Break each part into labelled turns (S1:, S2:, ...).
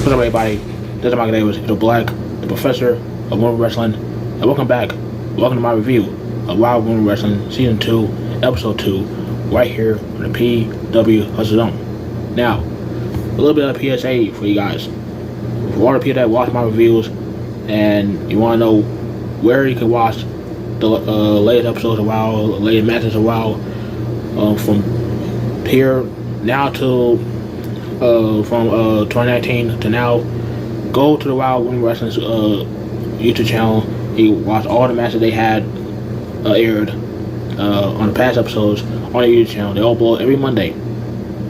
S1: What's up, everybody? This is Mike Davis, the Black, the Professor of Women Wrestling, and welcome back. Welcome to my review of Wild Women Wrestling Season 2, Episode 2, right here on the PW Hustle Zone. Now, a little bit of a PSA for you guys. For all the people that watch my reviews and you want to know where you can watch the latest episodes of WoW, latest matches of WoW, from here now till from 2019 to now, go to the Wild Women Wrestling YouTube channel. You watch all the matches they had aired on the past episodes on the YouTube channel. They upload every Monday.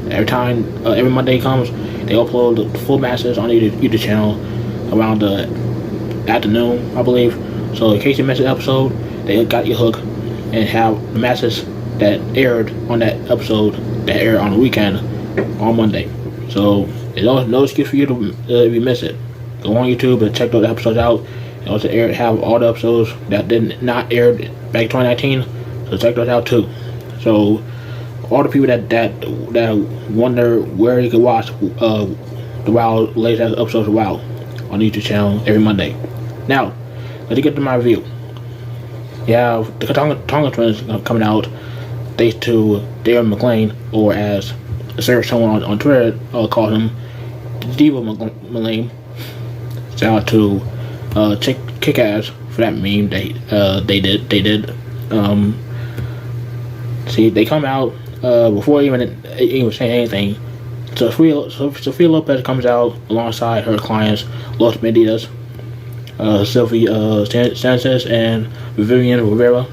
S1: Every Monday comes, they upload the full matches on the YouTube channel around the afternoon, I believe. So in case you missed an episode, they got your hook and have the matches that aired on that episode that aired on the weekend on Monday. So there's no excuse for you to if you miss it. Go on YouTube and check those episodes out. And also have all the episodes that did not air back in 2019. So check those out too. So all the people that wonder where you can watch the WoW latest episodes of WoW on the YouTube channel every Monday. Now, let's get to my review. Yeah, the Tonga twins coming out. Thanks to Darren McLean, or as someone on Twitter called him, Diva McLean. Shout out to Kick-Ass for that meme they did. See, they come out before even saying anything. Sophia Lopez comes out alongside her clients, Los Bandidas, Sylvia, Sanchez, and Vivian Rivera.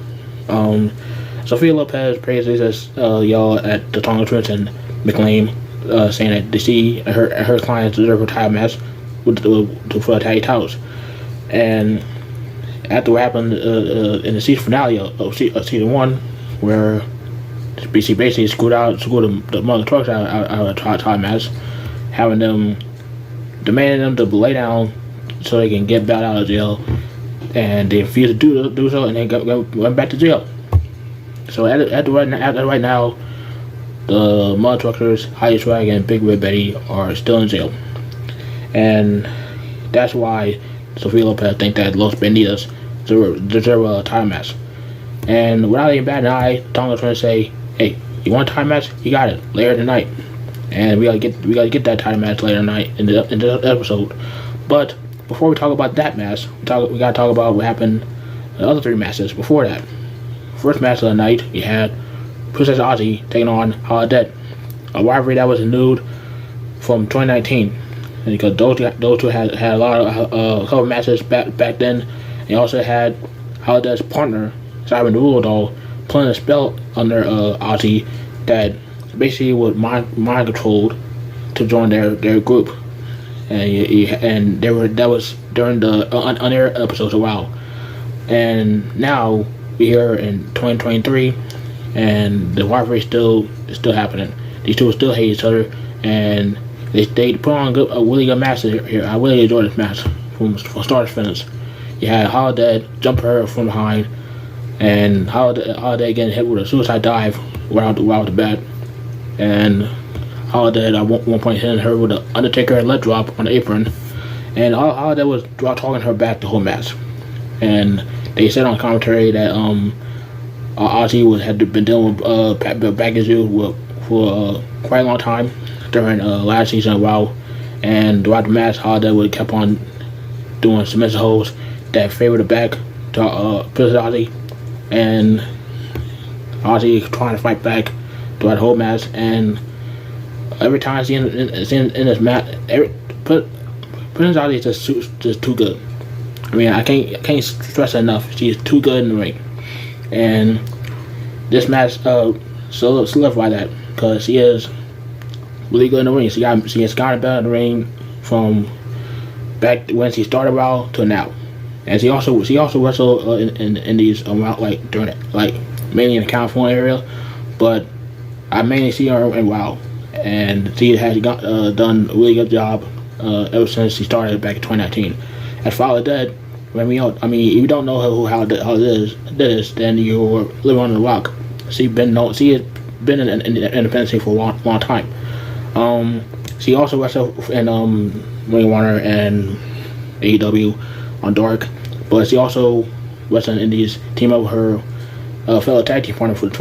S1: Sophia Lopez praises y'all at the Tonga Twins and McLean, saying that they see her clients deserve a title match for the tag titles. And after what happened in the season finale of season 1, where she basically screwed the Mother Trucks out of a title match, having them demanding them to lay down so they can get bailed out of jail, and they refused to do so, and they went back to jail. So at right now, the Mud Truckers, Heidi Swag, and Big Red Betty are still in jail, and that's why Sophia Lopez think that Los Bandidas deserve a time match. And without even batting an eye, Tonga Twins say, "Hey, you want a time match? You got it later tonight." And we gotta get that time match later tonight in the episode. But before we talk about that match, we gotta talk about what happened in the other 3 matches before that. First match of the night, we had Princess Aussie taking on Holidead, a rivalry that was renewed from 2019, and because those two had a lot of a couple matches back then. They also had Holidead's partner, Simon the Rule Doll, putting a spell under Aussie that basically was mind controlled to join their group, and that was during the unaired episodes of WoW. And now we're here in 2023, and the rivalry is still happening. These two still hate each other, and they put on a really good match here. I really enjoyed this match from start to finish. You had Holidead jump her from behind, and Holidead getting hit with a suicide dive right out the bat, and Holidead at one point hitting her with an Undertaker leg drop on the apron, and Holidead was talking her back the whole match. And they said on commentary that Aussie had been dealing with back issues for quite a long time during last season of WoW, and throughout the match, Holidead would kept on doing submission holds that favored the back to Princess Aussie, and Aussie trying to fight back throughout the whole match. And every time I see in this match, Princess Aussie is just too good. I mean, I can't stress it enough. She's too good in the ring, and this match solidified that, because she is really good in the ring. She has gotten better in the ring from back when she started WoW to now, and she also wrestled in these around during mainly in the California area, but I mainly see her in WoW, and she has done a really good job ever since she started back in 2019. As for Holidead, if you don't know who Holidead is, then you're living on the rock. She has been in the independent scene for a long time. She also wrestled in Ring of Honor and AEW on Dark. But she also wrestling Indies team up with her fellow tag team partner for the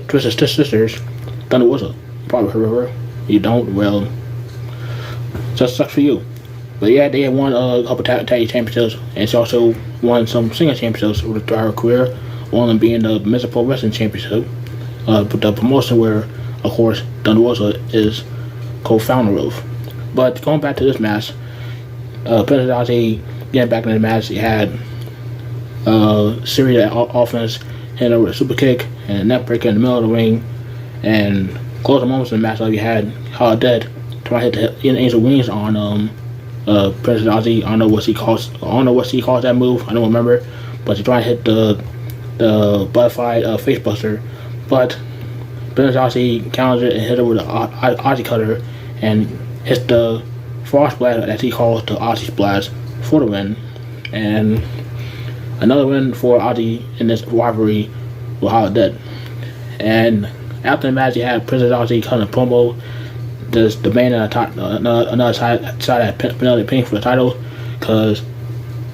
S1: Twisted Sisters, Thunder Whistle. You probably heard of her. You don't? Well, just sucks for you. But yeah, they had won a couple tag championships, and she also won some single championships throughout her career. One of them being the Mr. Pro Wrestling Championship, the promotion where, of course, Thunder Whistle is co-founder of. But going back to this match, Princess Aussie getting back in the match, you had series of offense, hitting over a super kick and a neck breaker in the middle of the ring, and closing moments in the match, like you had Holidead trying to hit the Angel Wings on Princess Aussie. I don't know what she calls that move. I don't remember, but she tried to hit the butterfly facebuster, but Princess Aussie counters it and hit her with the Aussie cutter and hits the frost blast that he calls the Aussie splash for the win, and another win for Aussie in this rivalry with Holidead. And after the match, you had Princess Aussie cutting a promo, just demanding another side at Campanelli pin for the title, because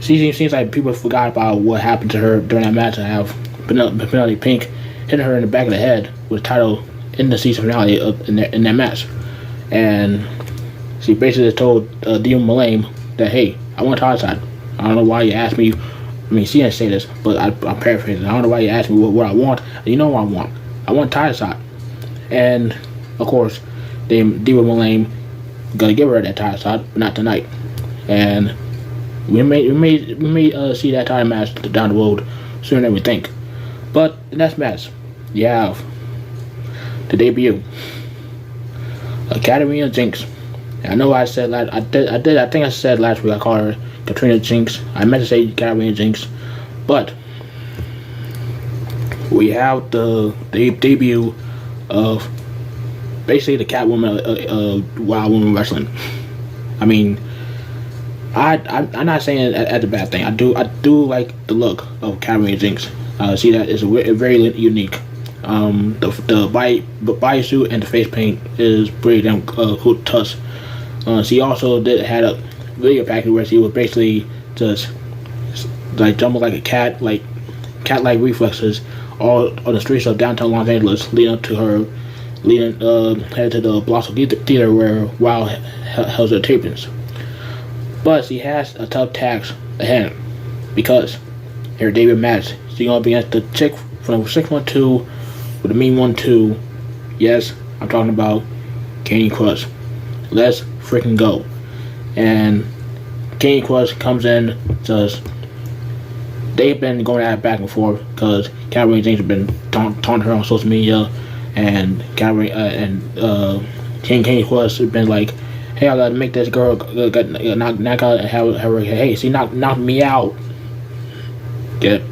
S1: she seems like people forgot about what happened to her during that match, and have Campanelli Pink hitting her in the back of the head with the title in the season finale in that match. And she basically told Dio Malame that, hey, I want a title shot. I don't know why you asked me. I mean, she didn't say this, but I'm paraphrasing. I don't know why you asked me what I want. You know what I want. I want a title shot. And of course, Dio Malame gonna give her that title shot, but not tonight. And we may see that title match down the road sooner than we think. But the next match, you have the debut of Katarina Jinx. And I know I said I think I said last week I called her Katarina Jinx. I meant to say Katarina Jinx, but we have the debut of basically the Catwoman of Wild Woman Wrestling. I mean, I'm not saying that's a bad thing. I do like the look of Katarina Jinx. See that is very unique. The bodysuit and the face paint is pretty damn cool to touch. She also had a video package where she was basically just like jumping like a cat, like cat-like reflexes all on the streets of downtown Los Angeles, headed to the Blossom Theater where Wild held her tapings. But she has a tough task ahead, because her debut match, she's gonna be against the chick from 612 with a mean 1-2. Yes, I'm talking about Kandi Krush. Let's freaking go. And Kandi Krush comes in, just they've been going at it back and forth, because Katarina Jinx has been taunting her on social media, and Kandi Krush has been like, hey, I gotta make this girl knock out and have her, hey, she knocked me out. Get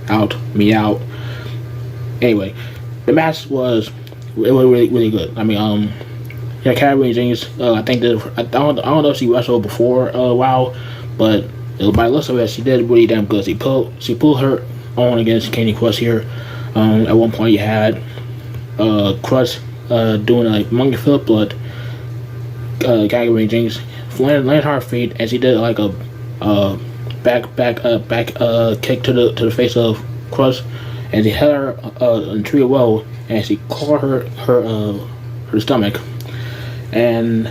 S1: out, me out. Anyway, the match was really good. I mean, yeah, Katarina Jinx, I think that I don't know if she wrestled before a while, but by the looks of it, she did really damn good. She pulled her on against Kandi Krush here. At one point, you had Krush doing a monkey flip, but Katarina Jinx landed her feet, and she did like a back kick to the face of Krush, and she hit her in tree well, and she caught her stomach, and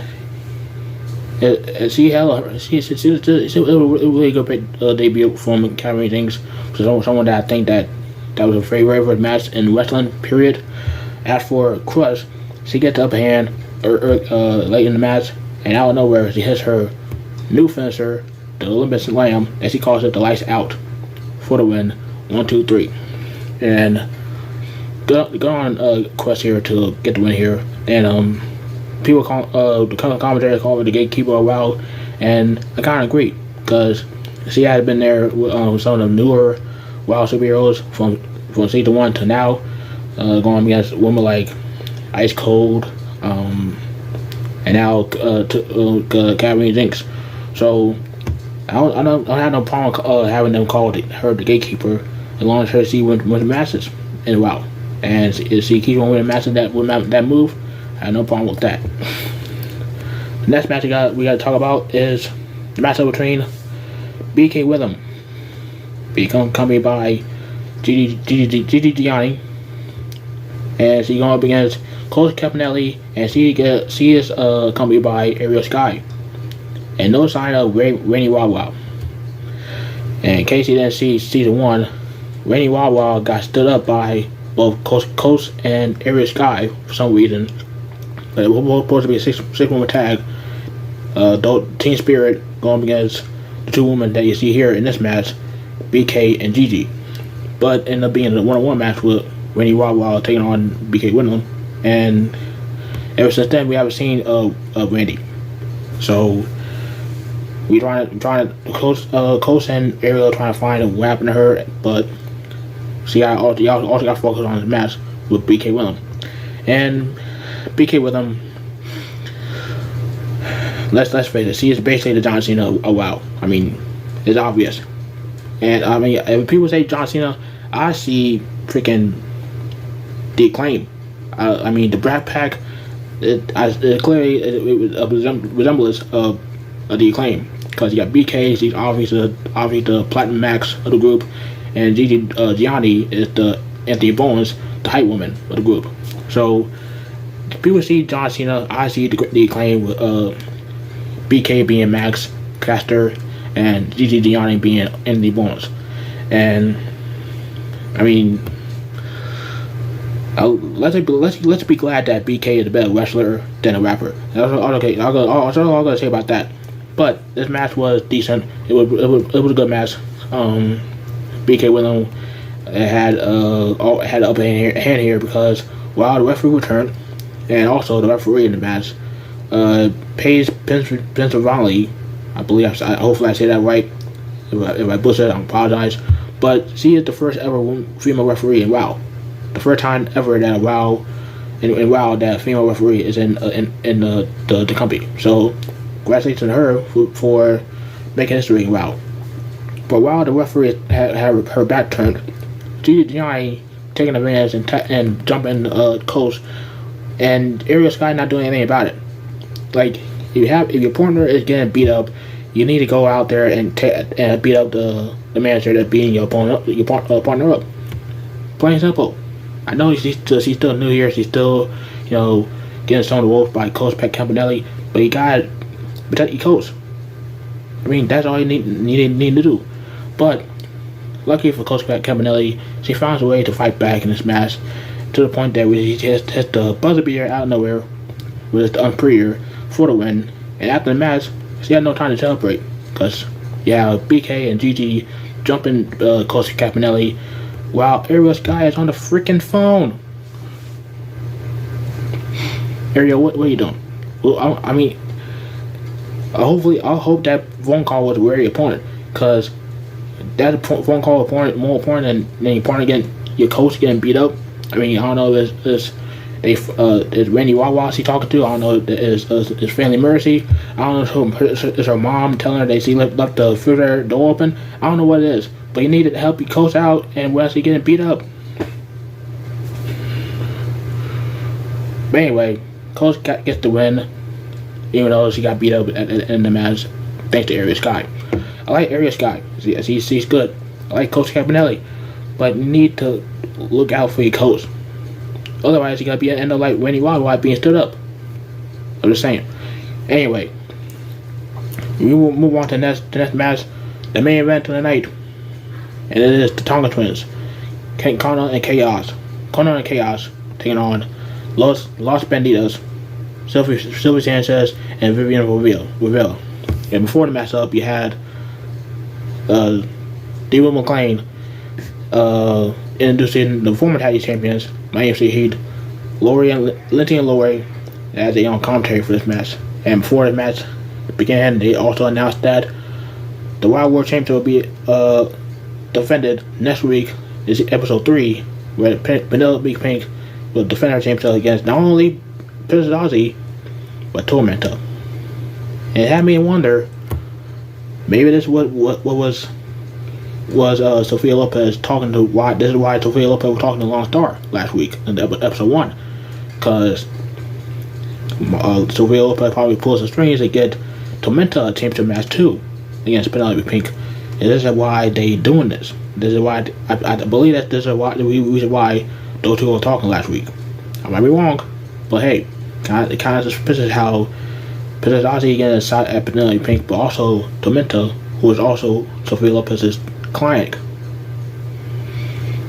S1: she held her. She was a really good debut from Katarina Jinx. So someone that I think that was a very good match in wrestling. Period. As for Krush, she gets the upper hand late in the match, and out of nowhere she hits her new finisher, the Olympic Slam, as she calls it, the Lights Out, for the win. 1, 2, 3, and go on Krush here to get the win here. And people the commentators call her the gatekeeper of WoW, and I kind of agree, because she had been there with some of the newer WoW superheroes from season 1 to now, going against women like Ice Cold, and now Katarina Jinx. So I don't have no problem having them call her the gatekeeper, as long as she wins the matches in WoW, and if she keeps on winning matches that move, I have no problem with that. The next match we got to talk about is the matchup between BK Rhythm, become accompanied by Gigi Gianni, and she going up against Coach Campanelli, and she is accompanied by Ariel Sky, and no sign of Rainy Wawa. And in case you didn't see season 1, Rainy Wawa got stood up by both Coach and Ariel Sky for some reason. But it was supposed to be a six-woman tag. Team Spirit going against the 2 women that you see here in this match, BK and Gigi. But ended up being a one-on-one match with Rainy Wawa taking on BK Winham. And ever since then, we haven't seen Randy. So we trying to Coach and Ariel trying to find what happened to her, but y'all also got to focus on this match with BK Winham. And BK Winham, let's face it, she is basically the John Cena of WoW. I mean, it's obvious. And I mean, if people say John Cena, I see freaking the Acclaim. I mean, the Brat Pack, it clearly was a resemblance of the Acclaim, because you got BK, she's obviously the Platinum Max of the group, and Gigi Gianni is the Anthony Bones, the hype woman of the group. So people see John Cena, I see the Acclaim with BK being Max Caster and Gigi Gianni being Anthony Bones. And I mean, let's be glad that BK is a better wrestler than a rapper. That's all I'm gonna say about that. But this match was decent. It was a good match. BK Winham had an upper hand here because while the referee returned, and also the referee in the match, Paige Pensavalli, I believe, hopefully I say that right. If I butchered it, I apologize. But she is the first ever female referee in WoW. The first time ever that WoW in WoW that a female referee is in the company. So congratulations to her for making history in WoW. But while the referee had her back turned, Gigi Gianni taking advantage and jumping Coach, and Ariel Sky not doing anything about it. Like, if your partner is getting beat up, you need to go out there and beat up the manager that's beating your partner up. Plain and simple. I know she's still new here. She's still, getting stoned to wolf by Coach Campanelli, but you gotta protect your coach. I mean, that's all you need to do. But lucky for Coach Campanelli, she finds a way to fight back in this match to the point that she just hits the buzzer beater out of nowhere with the Unprettier for the win. And after the match, she had no time to celebrate because BK and Gigi jumping Coach Campanelli while Ariel Sky is on the freaking phone. Ariel, what are you doing? Well, I mean, I hope that phone call was very important, because that phone call is more important than your partner your coach getting beat up. I mean, I don't know if it's Randy Wawa she talking to. I don't know if it's Family Mercy. I don't know if it's her mom telling her that she left the refrigerator door open. I don't know what it is, but you need to help your coach out, and we're actually getting beat up. But anyway, Coach gets the win, even though she got beat up in the match, thanks to Ariel Sky. I like Ariel Sky. She's good. I like Coach Campanelli, but you need to look out for your coach. Otherwise, you're gonna end up like Randy Wawa being stood up. I'm just saying. Anyway, we will move on to the next match, the main event of the night, and it is the Tonga twins, Kona and Chaos. Kona and Chaos taking on Los Bandidas, Sylvia Sanchez, and Vivian Rivera. And before the matchup, you had David McClain introducing the former tag team champions, my AFC Heat, Lindsay and Lori, as they on commentary for this match. And before the match began, they also announced that the Wild World Championship will be defended next week. Is episode 3, where Penelope Pink will defend her championship against not only Princess Aussie, but Tormenta. And it had me wonder, maybe this was Sophia Lopez talking to why. This is why Sophia Lopez was talking to Lone Star last week in episode 1, because Sophia Lopez probably pulls the strings to get Tormenta a championship match too. against Penelope Pink. And this is why they doing this. This is why I believe that this is why the reason why those two were talking last week. I might be wrong, but hey, it kind of suspicious how Aussie getting a shot at Penelope Pink, but also Tormenta, who is also Sophia Lopez's client.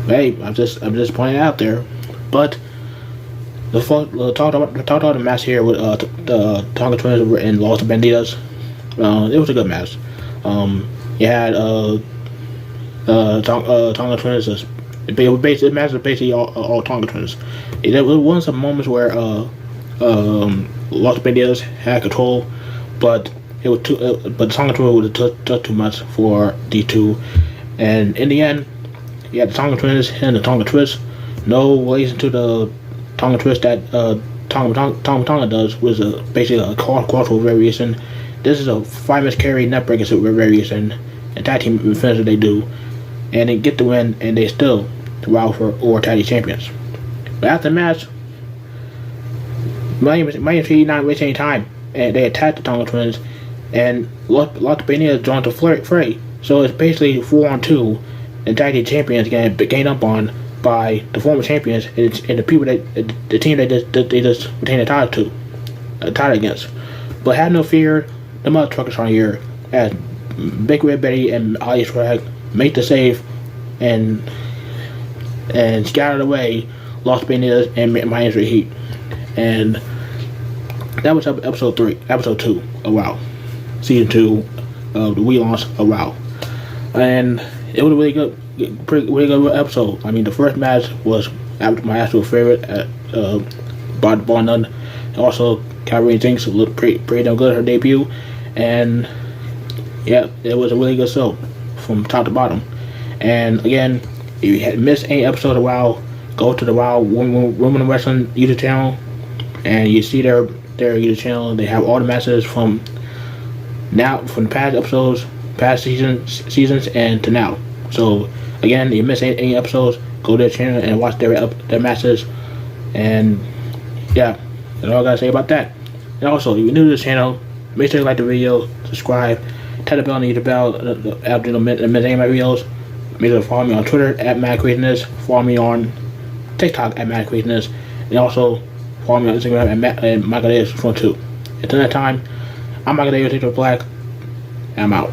S1: Hey, I'm just pointing it out there. But talk about the match here with the Tonga Twins and lost to Bandidas. It was a good match. You had Tonga Twins. The match was basically all Tonga Twins. There was some moments where lost Bandidas had control, but it was but Tonga Twins was just too much for the two, and in the end, you had the Tonga Twins and the Tonga Twist. No relation to the Tonga Twist that Tonga does, was basically a crossroad variation. This is a 5-match carry net breaker variation, and tag team finish they do, and they get the win, and they still rival for or tag team champions. But after the match, Miami Heat not wasting any time, and they attacked the Tonga Twins, and lost Bandidas joined the fray. So it's basically 4-on-2, and tag team champions getting gained up on by the former champions and the people the team they just retained a title against. But have no fear, the mother truckers are here as Big Red Betty and Ali Swag make the save and scattered away lost Bandidas and Miami Heat. And that was episode 2 of WoW, season 2 of the relaunch of WoW, and it was a really good episode. I mean, the first match was my actual favorite bar none. Also, Katarina Jinx looked pretty damn good at her debut, and yeah, it was a really good show from top to bottom. And again, if you had missed any episode of WoW, go to the WoW Women Wrestling YouTube channel, and you see their YouTube channel. They have all the matches from the past episodes, past seasons, and to now. So again, if you miss any episodes, go to their channel and watch their matches. And yeah, that's all I gotta say about that. And also, if you're new to the channel, make sure you like the video, subscribe, tap the bell and hit the bell after the minute any of my videos. Make sure to follow me on Twitter at MadCraziness, follow me on TikTok at MadCraziness, and also follow me on Instagram at Michael Davis 2. Until that time, I'm Michael Davis, Black, and I'm out.